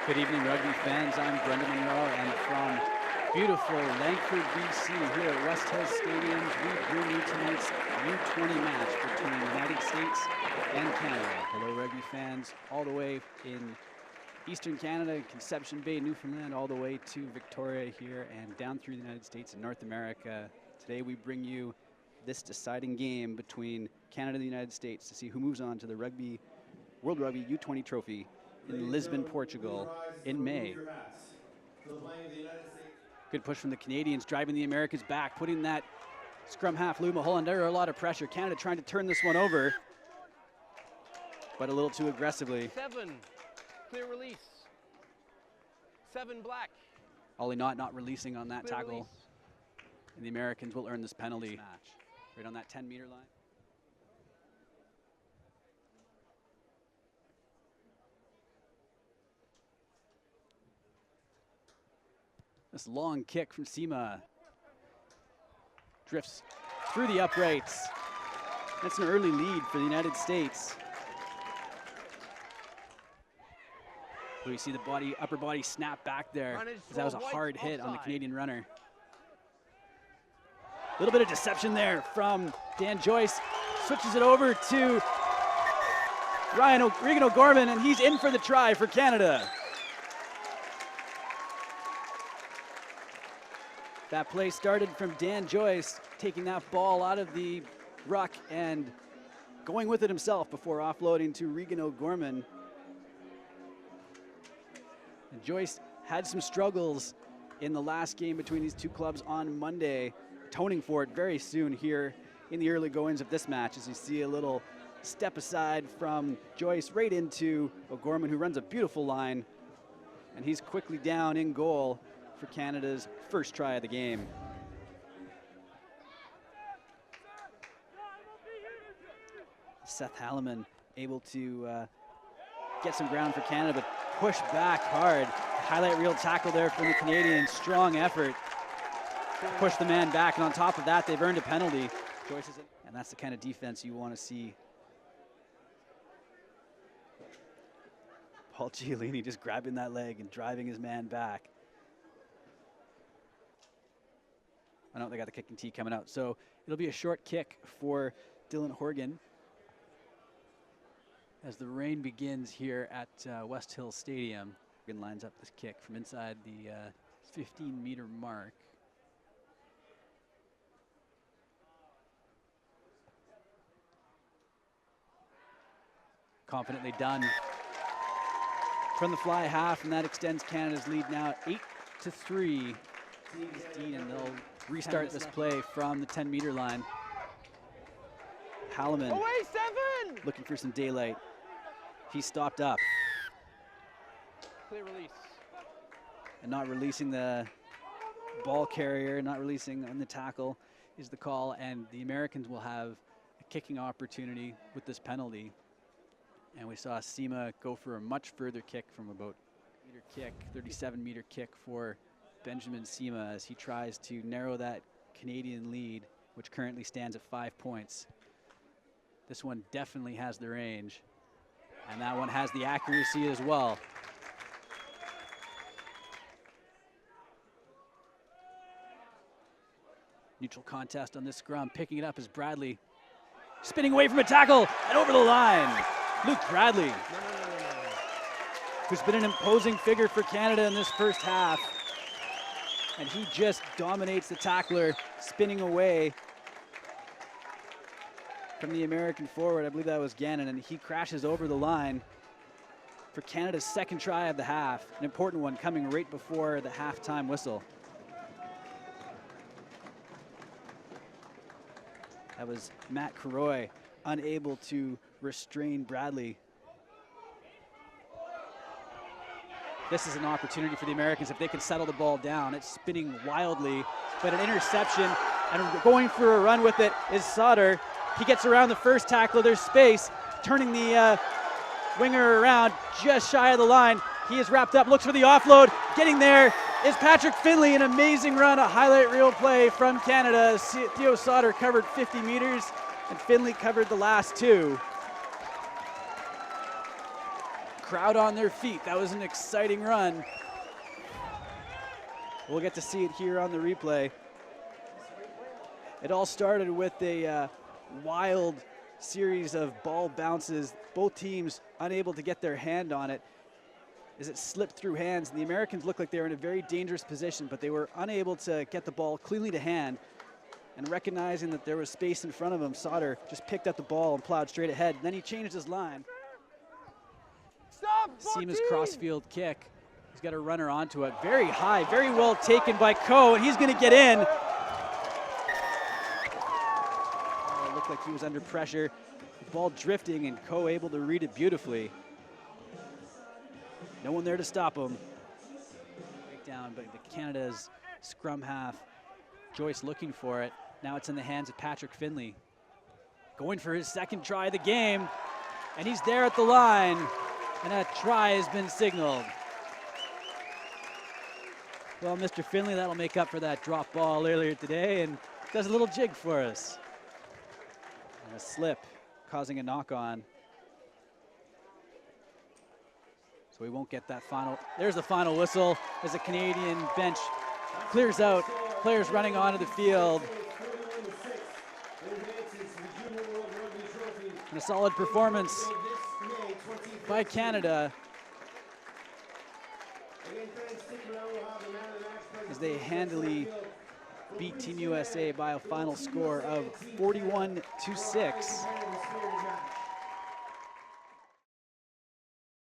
Good evening, rugby fans. I'm Brendan Monroe, and from beautiful Langford, BC, here at West Hills Stadiums, we bring you tonight's U20 match between the United States and Canada. Hello, rugby fans, all the way in Eastern Canada, Conception Bay, Newfoundland, all the way to Victoria here and down through the United States and North America. Today we bring you this deciding game between Canada and the United States to see who moves on to the World Rugby U20 trophy in Lisbon, Portugal in May. Good push from the Canadians, driving the Americans back, putting that scrum half Luma hole under a lot of pressure. Canada trying to turn this one over, but a little too aggressively. 7, clear release. 7 black. Ollie not releasing on that Clear tackle. release. And the Americans will earn this penalty match right on that 10-meter line. This long kick from Sima drifts through the uprights. That's an early lead for the United States. We see the upper body snap back there, as that was a hard hit on the Canadian runner. A little bit of deception there from Dan Joyce. Switches it over to Regan O'Gorman, and he's in for the try for Canada. That play started from Dan Joyce, taking that ball out of the ruck and going with it himself before offloading to Regan O'Gorman. And Joyce had some struggles in the last game between these two clubs on Monday, atoning for it very soon here in the early goings of this match, as you see a little step aside from Joyce right into O'Gorman, who runs a beautiful line, and he's quickly down in goal for Canada's first try of the game. Seth Halliman able to get some ground for Canada, but push back hard. Highlight reel tackle there from the Canadians. Strong effort to push the man back, and on top of that, they've earned a penalty. And that's the kind of defense you want to see. Paul Giolini just grabbing that leg and driving his man back. I know they got the kicking tee coming out, so it'll be a short kick for Dylan Horgan as the rain begins here at West Hills Stadium. Horgan lines up this kick from inside the 15-meter mark. Confidently done from the fly half, and that extends Canada's lead now 8-3. And they'll restart this play from the 10-meter line. Halliman Away 7! looking for some daylight. He stopped up. Clear release. And not releasing the ball carrier, not releasing on the tackle is the call, and the Americans will have a kicking opportunity with this penalty. And we saw Sima go for a much further kick from about 37-meter kick for Benjamin Sima, as he tries to narrow that Canadian lead, which currently stands at 5 points. This one definitely has the range, and that one has the accuracy as well. Neutral contest on this scrum. Picking it up is Bradley, spinning away from a tackle and over the line. Luke Bradley, who's been an imposing figure for Canada in this first half. And he just dominates the tackler, spinning away from the American forward. I believe that was Gannon, and he crashes over the line for Canada's second try of the half. An important one coming right before the halftime whistle. That was Matt Carroy, unable to restrain Bradley. This is an opportunity for the Americans if they can settle the ball down. It's spinning wildly, but an interception, and going for a run with it is Sauter. He gets around the first tackler, there's space, turning the winger around just shy of the line. He is wrapped up, looks for the offload. Getting there is Patrick Finley, an amazing run, a highlight reel play from Canada. Theo Sauter covered 50 meters, and Finley covered the last 2. crowd on their feet. That was an exciting run. We'll get to see it here on the replay. It all started with a wild series of ball bounces, both teams unable to get their hand on it as it slipped through hands. And the Americans looked like they were in a very dangerous position, but they were unable to get the ball cleanly to hand. And recognizing that there was space in front of him, Sauter just picked up the ball and plowed straight ahead. And then he changed his line. Stop, Seamus 14! crossfield kick. He's got a runner onto it. Very high, very well taken by Coe, and he's going to get in. Oh, it looked like he was under pressure. The ball drifting, and Coe able to read it beautifully. No one there to stop him. Breakdown, but the Canada's scrum half. Joyce looking for it. Now it's in the hands of Patrick Finley. Going for his second try of the game, and he's there at the line, and a try has been signaled. Well, Mr. Finley, that'll make up for that drop ball earlier today, and does a little jig for us. And a slip, causing a knock-on. So we won't get that final. There's the final whistle as the Canadian bench clears out. Players running onto the field. And a solid performance by Canada as they handily beat Team USA by a final score of 41-6.